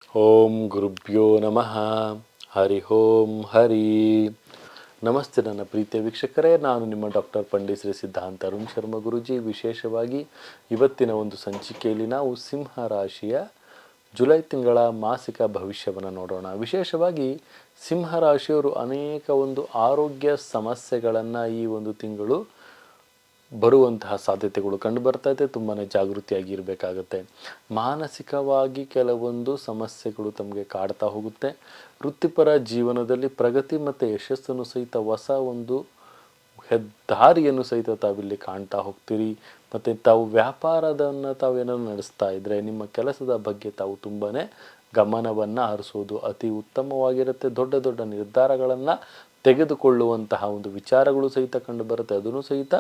ಓಂ ಗುರುಭ್ಯೋ ನಮಃ. ಹರಿ ಓಂ ಹರಿ. ನಮಸ್ತೆ ನನ್ನ ಪ್ರೀತಿಯ ವೀಕ್ಷಕರೇ, ನಾನು ನಿಮ್ಮ ಡಾಕ್ಟರ್ ಪಂಡಿತ್ ಶ್ರೀ ಸಿದ್ಧಾಂತ ಅರುಣ್ ಶರ್ಮ ಗುರುಜಿ. ವಿಶೇಷವಾಗಿ ಇವತ್ತಿನ ಒಂದು ಸಂಚಿಕೆಯಲ್ಲಿ ನಾವು ಸಿಂಹ ರಾಶಿಯ ಜುಲೈ ತಿಂಗಳ ಮಾಸಿಕ ಭವಿಷ್ಯವನ್ನು ನೋಡೋಣ. ವಿಶೇಷವಾಗಿ ಸಿಂಹ ರಾಶಿಯವರು ಅನೇಕ ಒಂದು ಆರೋಗ್ಯ ಸಮಸ್ಯೆಗಳನ್ನು ಈ ಒಂದು ತಿಂಗಳು ಬರುವಂತಹ ಸಾಧ್ಯತೆಗಳು ಕಂಡು ಬರ್ತಾ ಇದೆ. ತುಂಬಾ ಜಾಗೃತಿಯಾಗಿ ಇರಬೇಕಾಗತ್ತೆ. ಮಾನಸಿಕವಾಗಿ ಕೆಲವೊಂದು ಸಮಸ್ಯೆಗಳು ತಮಗೆ ಕಾಡ್ತಾ ಹೋಗುತ್ತೆ. ವೃತ್ತಿಪರ ಜೀವನದಲ್ಲಿ ಪ್ರಗತಿ ಮತ್ತು ಯಶಸ್ಸನ್ನು ಸಹಿತ ಹೊಸ ಒಂದು ಹೆದ್ದಾರಿಯನ್ನು ಸಹಿತ ತಾವಿಲ್ಲಿ ಕಾಣ್ತಾ ಹೋಗ್ತೀರಿ. ಮತ್ತು ತಾವು ವ್ಯಾಪಾರದನ್ನು ತಾವೇನಾದ್ರು ನಡೆಸ್ತಾ ಇದ್ದರೆ ನಿಮ್ಮ ಕೆಲಸದ ಬಗ್ಗೆ ತಾವು ತುಂಬಾ ಗಮನವನ್ನು ಹರಿಸೋದು ಅತಿ ಉತ್ತಮವಾಗಿರುತ್ತೆ. ದೊಡ್ಡ ದೊಡ್ಡ ನಿರ್ಧಾರಗಳನ್ನು ತೆಗೆದುಕೊಳ್ಳುವಂತಹ ಒಂದು ವಿಚಾರಗಳು ಸಹಿತ ಕಂಡು ಬರುತ್ತೆ. ಅದನ್ನು ಸಹಿತ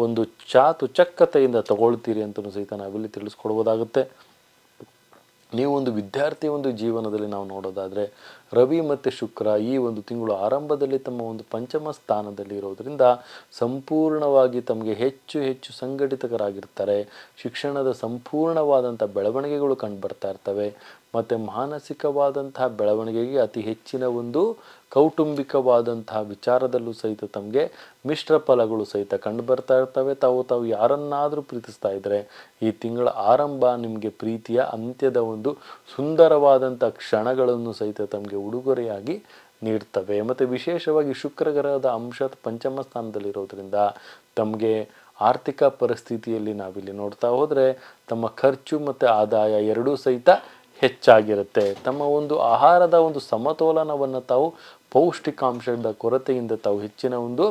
ಒಂದು ಚಾತುಚಕ್ಯತೆಯಿಂದ ತಗೊಳ್ತೀರಿ ಅಂತಲೂ ಸಹಿತ ನಾವಿಲ್ಲಿ ತಿಳಿಸ್ಕೊಡ್ಬೋದಾಗುತ್ತೆ. ನೀವು ಒಂದು ವಿದ್ಯಾರ್ಥಿ ಒಂದು ಜೀವನದಲ್ಲಿ ನಾವು ನೋಡೋದಾದರೆ ರವಿ ಮತ್ತು ಶುಕ್ರ ಈ ಒಂದು ತಿಂಗಳು ಆರಂಭದಲ್ಲಿ ತಮ್ಮ ಒಂದು ಪಂಚಮ ಸ್ಥಾನದಲ್ಲಿ ಇರೋದರಿಂದ ಸಂಪೂರ್ಣವಾಗಿ ತಮಗೆ ಹೆಚ್ಚು ಹೆಚ್ಚು ಸಂಘಟಿತರಾಗಿರ್ತಾರೆ. ಶಿಕ್ಷಣದ ಸಂಪೂರ್ಣವಾದಂಥ ಬೆಳವಣಿಗೆಗಳು ಕಂಡು ಬರ್ತಾ ಇರ್ತವೆ. ಮತ್ತು ಮಾನಸಿಕವಾದಂತಹ ಬೆಳವಣಿಗೆಗೆ ಅತಿ ಹೆಚ್ಚಿನ ಒಂದು ಕೌಟುಂಬಿಕವಾದಂತಹ ವಿಚಾರದಲ್ಲೂ ಸಹಿತ ತಮಗೆ ಮಿಶ್ರ ಫಲಗಳು ಸಹಿತ ಕಂಡು ಬರ್ತಾ ಇರ್ತವೆ. ತಾವು ಯಾರನ್ನಾದರೂ ಪ್ರೀತಿಸ್ತಾ ಇದ್ದರೆ ಈ ತಿಂಗಳ ಆರಂಭ ನಿಮಗೆ ಪ್ರೀತಿಯ ಅಂತ್ಯದ ಒಂದು ಸುಂದರವಾದಂಥ ಕ್ಷಣಗಳನ್ನು ಸಹಿತ ತಮಗೆ ಉಡುಗೊರೆಯಾಗಿ ನೀಡ್ತವೆ. ಮತ್ತು ವಿಶೇಷವಾಗಿ ಶುಕ್ರ ಗ್ರಹದ ಅಂಶ ಪಂಚಮ ಸ್ಥಾನದಲ್ಲಿರೋದ್ರಿಂದ ತಮಗೆ ಆರ್ಥಿಕ ಪರಿಸ್ಥಿತಿಯಲ್ಲಿ ನಾವಿಲ್ಲಿ ನೋಡ್ತಾ ಹೋದರೆ ತಮ್ಮ ಖರ್ಚು ಮತ್ತು ಆದಾಯ ಎರಡೂ ಸಹಿತ ಹೆಚ್ಚಾಗಿರುತ್ತೆ. ತಮ್ಮ ಒಂದು ಆಹಾರದ ಒಂದು ಸಮತೋಲನವನ್ನು ತಾವು ಪೌಷ್ಟಿಕಾಂಶದ ಕೊರತೆಯಿಂದ ತಾವು ಹೆಚ್ಚಿನ ಒಂದು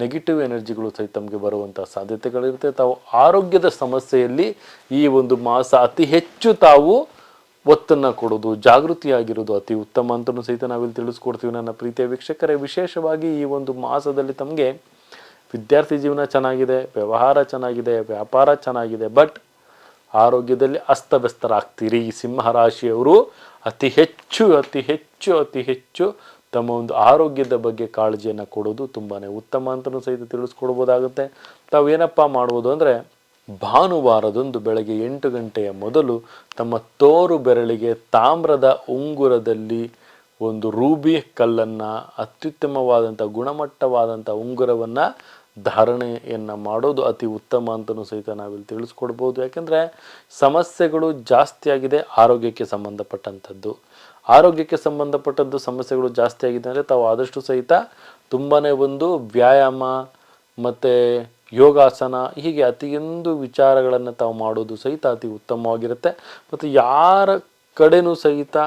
ನೆಗೆಟಿವ್ ಎನರ್ಜಿಗಳು ಸಹಿತ ತಮಗೆ ಬರುವಂಥ ಸಾಧ್ಯತೆಗಳಿರುತ್ತೆ. ತಾವು ಆರೋಗ್ಯದ ಸಮಸ್ಯೆಯಲ್ಲಿ ಈ ಒಂದು ಮಾಸ ಅತಿ ಹೆಚ್ಚು ತಾವು ಒತ್ತನ್ನು ಕೊಡೋದು, ಜಾಗೃತಿಯಾಗಿರೋದು ಅತಿ ಉತ್ತಮ ಅಂತಲೂ ಸಹಿತ ನಾವಿಲ್ಲಿ ತಿಳಿಸ್ಕೊಡ್ತೀವಿ ನನ್ನ ಪ್ರೀತಿಯ ವೀಕ್ಷಕರೇ. ವಿಶೇಷವಾಗಿ ಈ ಒಂದು ಮಾಸದಲ್ಲಿ ತಮಗೆ ವಿದ್ಯಾರ್ಥಿ ಜೀವನ ಚೆನ್ನಾಗಿದೆ, ವ್ಯವಹಾರ ಚೆನ್ನಾಗಿದೆ, ವ್ಯಾಪಾರ ಚೆನ್ನಾಗಿದೆ. ಬಟ್ ಆರೋಗ್ಯದಲ್ಲಿ ಅಸ್ತವ್ಯಸ್ತರಾಗ್ತೀರಿ. ಸಿಂಹರಾಶಿಯವರು ಅತಿ ಹೆಚ್ಚು ತಮ್ಮ ಒಂದು ಆರೋಗ್ಯದ ಬಗ್ಗೆ ಕಾಳಜಿಯನ್ನು ಕೊಡೋದು ತುಂಬಾ ಉತ್ತಮ ಅಂತಲೂ ಸಹಿತ ತಿಳಿಸ್ಕೊಡ್ಬೋದಾಗುತ್ತೆ. ತಾವು ಏನಪ್ಪ ಮಾಡ್ಬೋದು ಅಂದರೆ ಭಾನುವಾರದಂದು ಬೆಳಗ್ಗೆ 8 ಗಂಟೆಯ ಮೊದಲು ತಮ್ಮ ತೋರು ಬೆರಳಿಗೆ ತಾಮ್ರದ ಉಂಗುರದಲ್ಲಿ ಒಂದು ರೂಬಿ ಕಲ್ಲನ್ನು, ಅತ್ಯುತ್ತಮವಾದಂಥ ಗುಣಮಟ್ಟವಾದಂಥ ಉಂಗುರವನ್ನು ಧಾರಣೆಯನ್ನು ಮಾಡೋದು ಅತಿ ಉತ್ತಮ ಅಂತಲೂ ಸಹಿತ ನಾವಿಲ್ಲಿ ತಿಳಿಸ್ಕೊಡ್ಬೋದು. ಯಾಕೆಂದರೆ ಸಮಸ್ಯೆಗಳು ಜಾಸ್ತಿ ಆಗಿದೆ ಆರೋಗ್ಯಕ್ಕೆ ಸಂಬಂಧಪಟ್ಟಂಥದ್ದು. ಆರೋಗ್ಯಕ್ಕೆ ಸಂಬಂಧಪಟ್ಟದ್ದು ಸಮಸ್ಯೆಗಳು ಜಾಸ್ತಿ ಆಗಿದೆ ಅಂದರೆ ತಾವು ಆದಷ್ಟು ಸಹಿತ ತುಂಬಾ ಒಂದು ವ್ಯಾಯಾಮ ಮತ್ತು ಯೋಗಾಸನ ಹೀಗೆ ಅತಿಯೊಂದು ವಿಚಾರಗಳನ್ನು ತಾವು ಮಾಡೋದು ಸಹಿತ ಅತಿ ಉತ್ತಮವಾಗಿರುತ್ತೆ. ಮತ್ತು ಯಾರ ಕಡೆನೂ ಸಹಿತ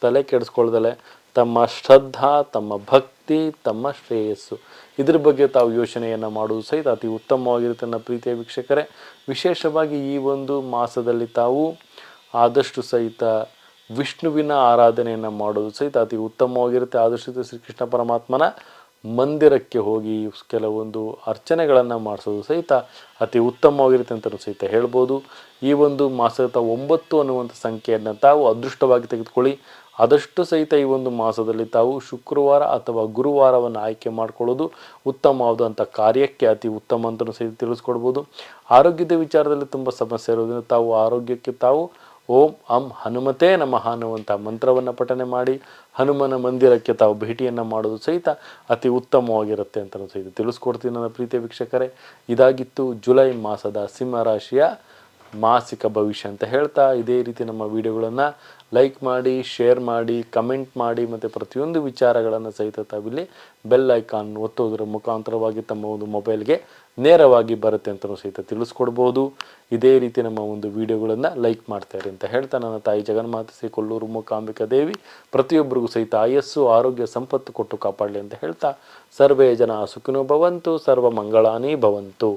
ತಲೆ ಕೆಡಿಸ್ಕೊಳ್ದಲೆ ತಮ್ಮ ಶ್ರದ್ಧಾ, ತಮ್ಮ ಭಕ್ತಿ, ತಮ್ಮ ಶ್ರೇಯಸ್ಸು ಇದ್ರ ಬಗ್ಗೆ ತಾವು ಯೋಚನೆಯನ್ನು ಮಾಡುವುದು ಸಹಿತ ಅತಿ ಉತ್ತಮವಾಗಿರುತ್ತೆ ನನ್ನ ಪ್ರೀತಿಯ ವೀಕ್ಷಕರೇ. ವಿಶೇಷವಾಗಿ ಈ ಒಂದು ಮಾಸದಲ್ಲಿ ತಾವು ಆದಷ್ಟು ಸಹಿತ ವಿಷ್ಣುವಿನ ಆರಾಧನೆಯನ್ನು ಮಾಡೋದು ಸಹಿತ ಅತಿ ಉತ್ತಮವಾಗಿರುತ್ತೆ. ಆದಷ್ಟು ಶ್ರೀಕೃಷ್ಣ ಪರಮಾತ್ಮನ ಮಂದಿರಕ್ಕೆ ಹೋಗಿ ಕೆಲವೊಂದು ಅರ್ಚನೆಗಳನ್ನು ಮಾಡಿಸೋದು ಸಹಿತ ಅತಿ ಉತ್ತಮವಾಗಿರುತ್ತೆ ಅಂತಲೂ ಸಹಿತ ಹೇಳ್ಬೋದು. ಈ ಒಂದು ಮಾಸದ 9 ಅನ್ನುವಂಥ ಸಂಖ್ಯೆಯನ್ನು ತಾವು ಅದೃಷ್ಟವಾಗಿ ತೆಗೆದುಕೊಳ್ಳಿ. ಆದಷ್ಟು ಸಹಿತ ಈ ಒಂದು ಮಾಸದಲ್ಲಿ ತಾವು ಶುಕ್ರವಾರ ಅಥವಾ ಗುರುವಾರವನ್ನು ಆಯ್ಕೆ ಮಾಡಿಕೊಳ್ಳೋದು ಉತ್ತಮವಾದಂಥ ಕಾರ್ಯಕ್ಕೆ ಅತಿ ಉತ್ತಮ ಅಂತಲೂ ಸಹಿತ ತಿಳಿಸ್ಕೊಡ್ಬೋದು. ಆರೋಗ್ಯದ ವಿಚಾರದಲ್ಲಿ ತುಂಬ ಸಮಸ್ಯೆ ಇರೋದ್ರಿಂದ ತಾವು ಆರೋಗ್ಯಕ್ಕೆ ತಾವು ಓಂ ಅಂ ಹನುಮತೇ ನಮಃ ಅನ್ನುವಂಥ ಮಂತ್ರವನ್ನು ಪಠನೆ ಮಾಡಿ ಹನುಮನ ಮಂದಿರಕ್ಕೆ ತಾವು ಭೇಟಿಯನ್ನು ಮಾಡೋದು ಸಹಿತ ಅತಿ ಉತ್ತಮವಾಗಿರುತ್ತೆ ಅಂತಲೂ ಸಹಿತ ತಿಳಿಸ್ಕೊಡ್ತೀನಿ ನನ್ನ ಪ್ರೀತಿಯ ವೀಕ್ಷಕರೇ. ಇದಾಗಿತ್ತು ಜುಲೈ ಮಾಸದ ಸಿಂಹರಾಶಿಯ ಮಾಸಿಕ ಭವಿಷ್ಯ ಅಂತ ಹೇಳ್ತಾ, ಇದೇ ರೀತಿ ನಮ್ಮ ವಿಡಿಯೋಗಳನ್ನು ಲೈಕ್ ಮಾಡಿ, ಶೇರ್ ಮಾಡಿ, ಕಮೆಂಟ್ ಮಾಡಿ ಮತ್ತು ಪ್ರತಿಯೊಂದು ವಿಚಾರಗಳನ್ನು ಸಹಿತ ತಾವಿಲ್ಲಿ ಬೆಲ್ ಐಕಾನ್ ಒತ್ತೋದ್ರ ಮುಖಾಂತರವಾಗಿ ತಮ್ಮ ಒಂದು ಮೊಬೈಲ್ಗೆ ನೇರವಾಗಿ ಬರುತ್ತೆ ಅಂತಲೂ ಸಹಿತ ತಿಳಿಸ್ಕೊಡ್ಬೋದು. ಇದೇ ರೀತಿ ನಮ್ಮ ಒಂದು ವಿಡಿಯೋಗಳನ್ನು ಲೈಕ್ ಮಾಡ್ತಾರೆ ಅಂತ ಹೇಳ್ತಾ, ನನ್ನ ತಾಯಿ ಜಗನ್ಮಾತೆ ಶ್ರೀ ಕೊಲ್ಲೂರು ಮೂಕಾಂಬಿಕಾ ದೇವಿ ಪ್ರತಿಯೊಬ್ಬರಿಗೂ ಸಹಿತ ಆಯಸ್ಸು, ಆರೋಗ್ಯ, ಸಂಪತ್ತು ಕೊಟ್ಟು ಕಾಪಾಡಲಿ ಅಂತ ಹೇಳ್ತಾ, ಸರ್ವೇ ಜನ ಸುಖಿನೋ ಭವಂತು, ಸರ್ವ ಮಂಗಳಾನಿ ಭವಂತು.